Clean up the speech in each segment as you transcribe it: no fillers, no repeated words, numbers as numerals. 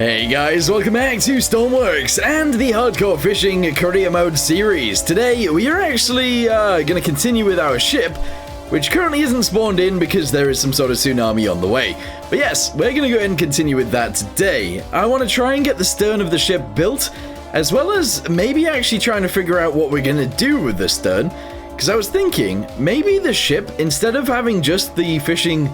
Hey guys, welcome back to Stormworks and the Hardcore Fishing Career Mode series. Today we are actually going to continue with our ship, which currently isn't spawned in because there is some sort of tsunami on the way. But yes, we're going to go ahead and continue with that today. I want to try and get the stern of the ship built, as well as maybe actually trying to figure out what we're going to do with the stern. Because I was thinking, maybe the ship, instead of having just the fishing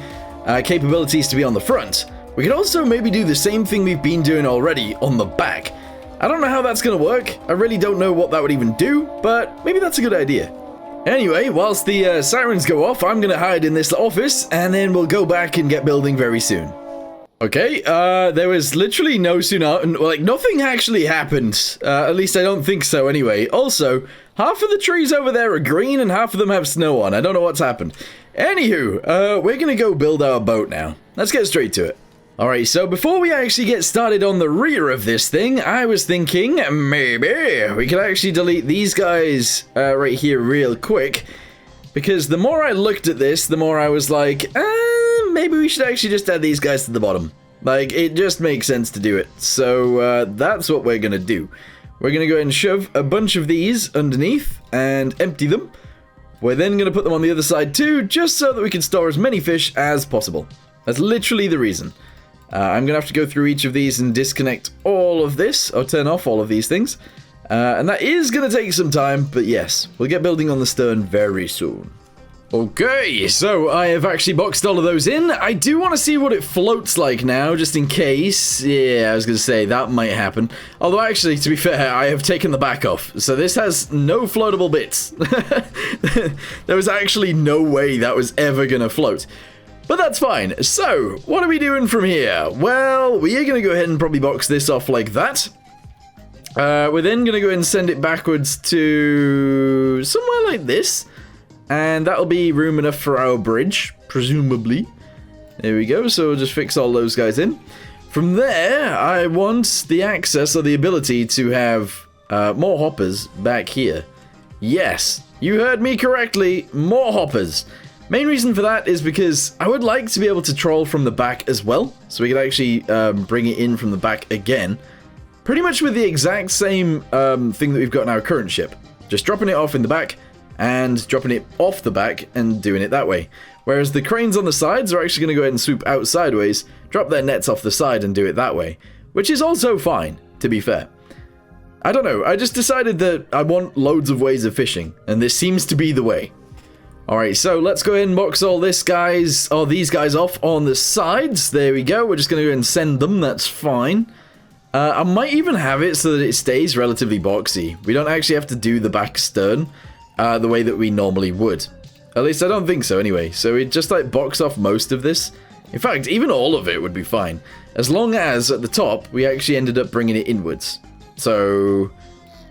capabilities to be on the front, we could also maybe do the same thing we've been doing already on the back. I don't know how that's going to work. I really don't know what that would even do, but maybe that's a good idea. Anyway, whilst the sirens go off, I'm going to hide in this office, and then we'll go back and get building very soon. Okay, there was literally no tsunami, like nothing actually happened. At least I don't think so anyway. Also, half of the trees over there are green and half of them have snow on. I don't know what's happened. Anywho, we're going to go build our boat now. Let's get straight to it. Alright, so before we actually get started on the rear of this thing, I was thinking maybe we could actually delete these guys right here real quick. Because the more I looked at this, the more I was like, maybe we should actually just add these guys to the bottom. Like, it just makes sense to do it. So that's what we're going to do. We're going to go ahead and shove a bunch of these underneath and empty them. We're then going to put them on the other side too, just so that we can store as many fish as possible. That's literally the reason. I'm going to have to go through each of these and disconnect all of this, or turn off all of these things. And that is going to take some time, but yes, we'll get building on the stern very soon. Okay, so I have actually boxed all of those in. I do want to see what it floats like now, just in case. Yeah, I was going to say, that might happen. Although actually, to be fair, I have taken the back off. So this has no floatable bits. There was actually no way that was ever going to float. But that's fine. So, what are we doing from here? Well, we are going to go ahead and probably box this off like that. We're then going to go ahead and send it backwards to somewhere like this. And that'll be room enough for our bridge, presumably. There we go. So we'll just fix all those guys in. From there, I want the access or the ability to have more hoppers back here. Yes, you heard me correctly. More hoppers. Main reason for that is because I would like to be able to troll from the back as well, so we could actually bring it in from the back again, pretty much with the exact same thing that we've got in our current ship, just dropping it off in the back and dropping it off the back and doing it that way. Whereas the cranes on the sides are actually going to go ahead and swoop out sideways, drop their nets off the side and do it that way, which is also fine, to be fair. I don't know, I just decided that I want loads of ways of fishing, and this seems to be the way. Alright, so let's go ahead and box all these guys off on the sides. There we go. We're just going to go ahead and send them. That's fine. I might even have it so that it stays relatively boxy. We don't actually have to do the back stern the way that we normally would. At least I don't think so anyway. So we just like box off most of this. In fact, even all of it would be fine. As long as at the top we actually ended up bringing it inwards. So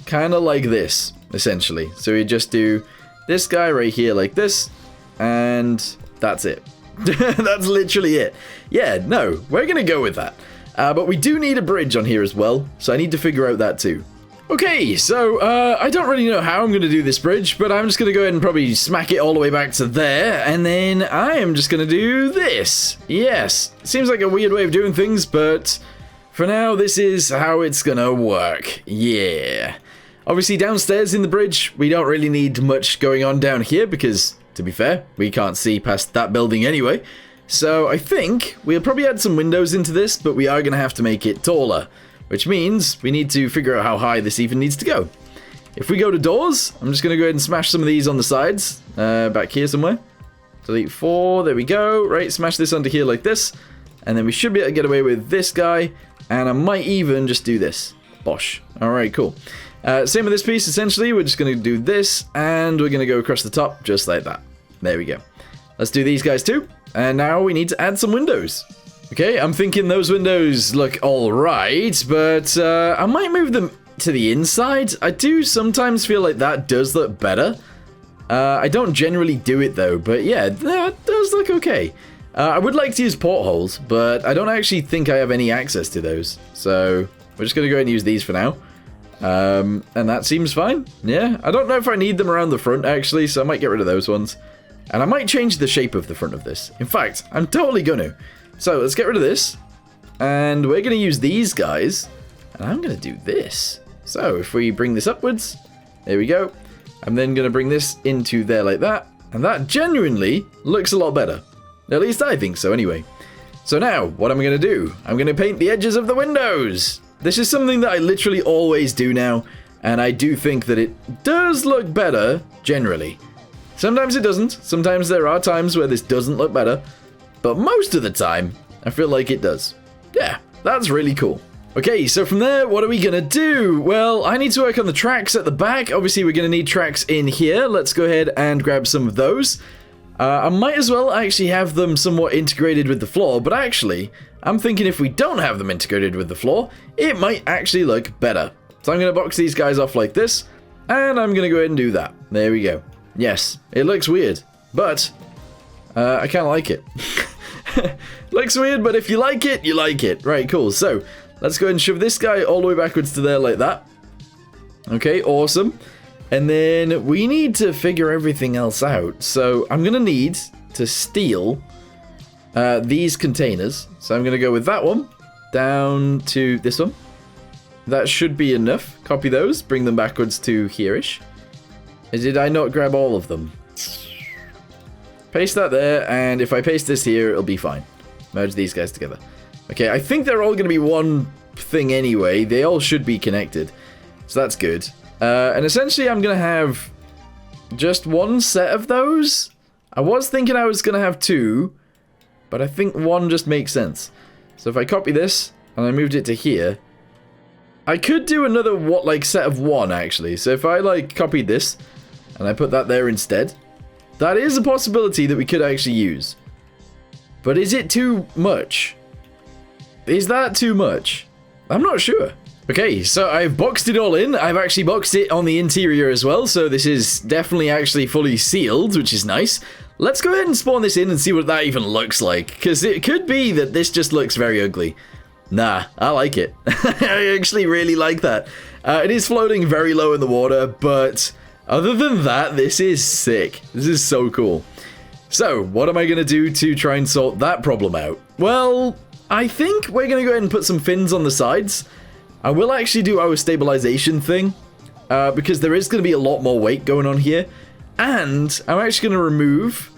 kind of like this, essentially. So we just do this guy right here like this, and that's it. That's literally it. Yeah, no, we're going to go with that. But we do need a bridge on here as well, so I need to figure out that too. Okay, so I don't really know how I'm going to do this bridge, but I'm just going to go ahead and probably smack it all the way back to there, and then I am just going to do this. Yes, seems like a weird way of doing things, but for now, this is how it's going to work. Yeah. Obviously, downstairs in the bridge, we don't really need much going on down here because, to be fair, we can't see past that building anyway. So I think we'll probably add some windows into this, but we are going to have to make it taller, which means we need to figure out how high this even needs to go. If we go to doors, I'm just going to go ahead and smash some of these on the sides, back here somewhere. Delete 4, there we go. Right, smash this under here like this, and then we should be able to get away with this guy, and I might even just do this. Bosh. Alright, cool. Same with this piece, essentially. We're just going to do this, and we're going to go across the top, just like that. There we go. Let's do these guys too. And now we need to add some windows. Okay, I'm thinking those windows look alright, but I might move them to the inside. I do sometimes feel like that does look better. I don't generally do it though, but yeah, that does look okay. I would like to use portholes, but I don't actually think I have any access to those. So we're just going to go ahead and use these for now. And that seems fine. Yeah, I don't know if I need them around the front actually, so I might get rid of those ones. And I might change the shape of the front of this. In fact, I'm totally gonna. So let's get rid of this. and we're going to use these guys, and I'm going to do this. So if we bring this upwards, there we go. I'm then going to bring this into there like that, and that genuinely looks a lot better. At least I think so anyway. So now, what am I going to do? I'm going to paint the edges of the windows. This is something that I literally always do now, and I do think that it does look better, generally. Sometimes it doesn't. Sometimes there are times where this doesn't look better, but most of the time, I feel like it does. Yeah, that's really cool. Okay, so from there, what are we gonna do? Well, I need to work on the tracks at the back. Obviously, we're gonna need tracks in here. Let's go ahead and grab some of those. I might as well actually have them somewhat integrated with the floor, but actually, I'm thinking if we don't have them integrated with the floor, it might actually look better. So I'm gonna box these guys off like this, and I'm gonna go ahead and do that. There we go. Yes, it looks weird, but I kind of like it. Looks weird, but if you like it, you like it. Right, cool. So let's go ahead and shove this guy all the way backwards to there like that. Okay, awesome. And then we need to figure everything else out. So I'm going to need to steal these containers. So I'm going to go with that one down to this one. That should be enough. Copy those, bring them backwards to here-ish. Did I not grab all of them? Paste that there, and if I paste this here, it'll be fine. Merge these guys together. Okay, I think they're all going to be one thing anyway. They all should be connected. So that's good. And essentially, I'm going to have just one set of those. I was thinking I was going to have two, but I think one just makes sense. So if I copy this, and I moved it to here, I could do another set of one, actually. So if I, copied this, and I put that there instead, that is a possibility that we could actually use. But is it too much? Is that too much? I'm not sure. Okay, so I've boxed it all in. I've actually boxed it on the interior as well, so this is definitely actually fully sealed, which is nice. Let's go ahead and spawn this in and see what that even looks like, because it could be that this just looks very ugly. Nah, I like it. I actually really like that. It is floating very low in the water, but other than that, this is sick. This is so cool. So, what am I going to do to try and sort that problem out? Well, I think we're going to go ahead and put some fins on the sides. I will actually do our stabilization thing, because there is going to be a lot more weight going on here. And I'm actually going to remove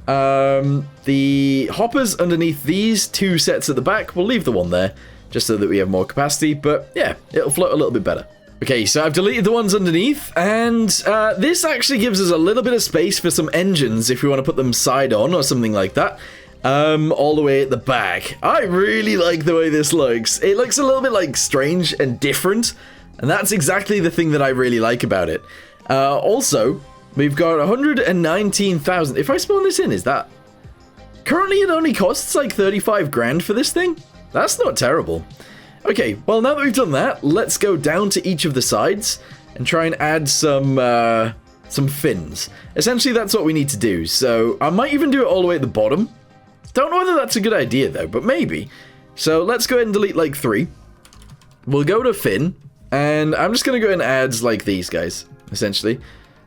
the hoppers underneath these two sets at the back. We'll leave the one there, just so that we have more capacity. But yeah, it'll float a little bit better. Okay, so I've deleted the ones underneath, and this actually gives us a little bit of space for some engines if we want to put them side on or something like that. All the way at the back. I really like the way this looks. It looks a little bit strange and different, and that's exactly the thing that I really like about it. Also, we've got 119,000. If I spawn this in, is that... Currently it only costs 35 grand for this thing? That's not terrible. Okay, well now that we've done that, let's go down to each of the sides and try and add some fins. Essentially, that's what we need to do. So I might even do it all the way at the bottom. Don't know whether that's a good idea though, but maybe. So let's go ahead and delete 3. We'll go to fin, and I'm just going to go ahead and add these guys, essentially.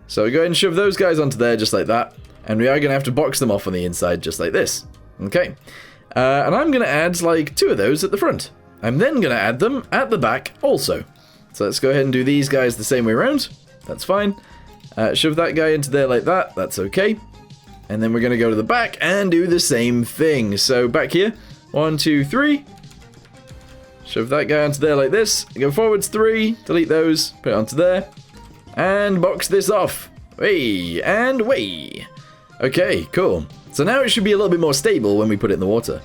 So we go ahead and shove those guys onto there just like that, and we are going to have to box them off on the inside just like this. Okay, and I'm going to add 2 of those at the front. I'm then going to add them at the back also. So let's go ahead and do these guys the same way around. That's fine. Shove that guy into there like that. That's okay. And then we're going to go to the back and do the same thing. So back here, 1, 2, 3. Shove that guy onto there like this. Go forwards 3, delete those, put it onto there, and box this off. Way and way. Okay, cool. So now it should be a little bit more stable when we put it in the water.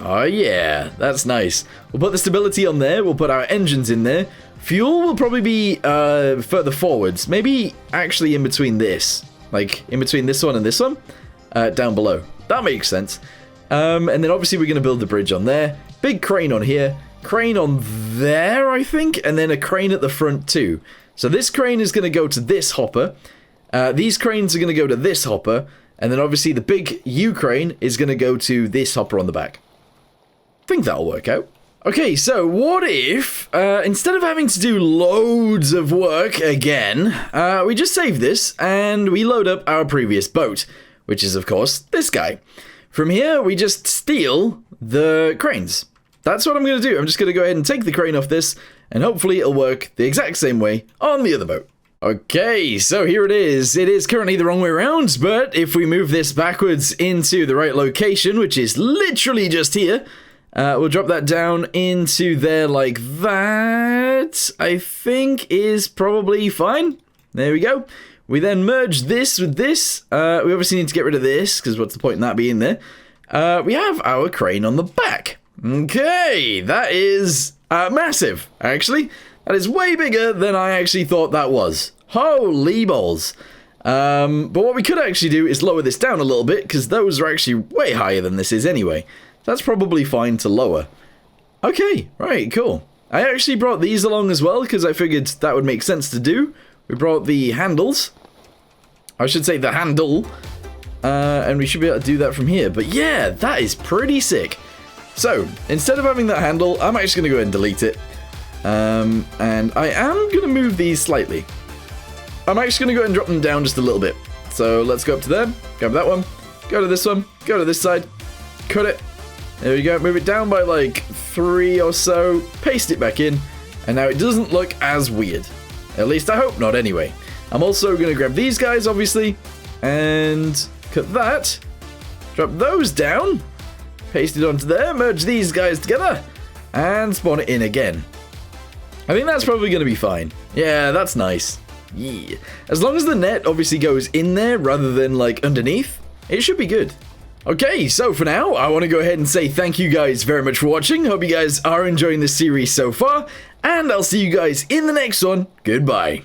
Oh yeah, that's nice. We'll put the stability on there, we'll put our engines in there. Fuel will probably be further forwards, maybe actually in between this. In between this one and this one, down below. That makes sense. And then obviously we're going to build the bridge on there. Big crane on here. Crane on there, I think. And then a crane at the front too. So this crane is going to go to this hopper. These cranes are going to go to this hopper. And then obviously the big U crane is going to go to this hopper on the back. I think that'll work out. Okay, so what if, instead of having to do loads of work again, we just save this and we load up our previous boat, which is, of course, this guy. From here, we just steal the cranes. That's what I'm going to do. I'm just going to go ahead and take the crane off this, and hopefully it'll work the exact same way on the other boat. Okay, so here it is. It is currently the wrong way around, but if we move this backwards into the right location, which is literally just here, we'll drop that down into there like that. I think is probably fine. There we go. We then merge this with this. We obviously need to get rid of this, because what's the point in that being there? We have our crane on the back. Okay, that is massive, actually. That is way bigger than I actually thought that was. Holy balls. But what we could actually do is lower this down a little bit, because those are actually way higher than this is anyway. That's probably fine to lower. Okay, right, cool. I actually brought these along as well, because I figured that would make sense to do. We brought the handles. I should say the handle. And we should be able to do that from here. But yeah, that is pretty sick. So, instead of having that handle, I'm actually going to go ahead and delete it. And I am going to move these slightly. I'm actually going to go ahead and drop them down just a little bit. So let's go up to there, grab that one, go to this one, go to this side, cut it. There we go, move it down by like 3 or so, paste it back in, and now it doesn't look as weird. At least I hope not anyway. I'm also going to grab these guys, obviously, and cut that, drop those down, paste it onto there, merge these guys together, and spawn it in again. I think that's probably going to be fine. Yeah, that's nice. Yeah. As long as the net obviously goes in there rather than like underneath, it should be good. Okay, so for now, I want to go ahead and say thank you guys very much for watching. Hope you guys are enjoying this series so far, and I'll see you guys in the next one. Goodbye.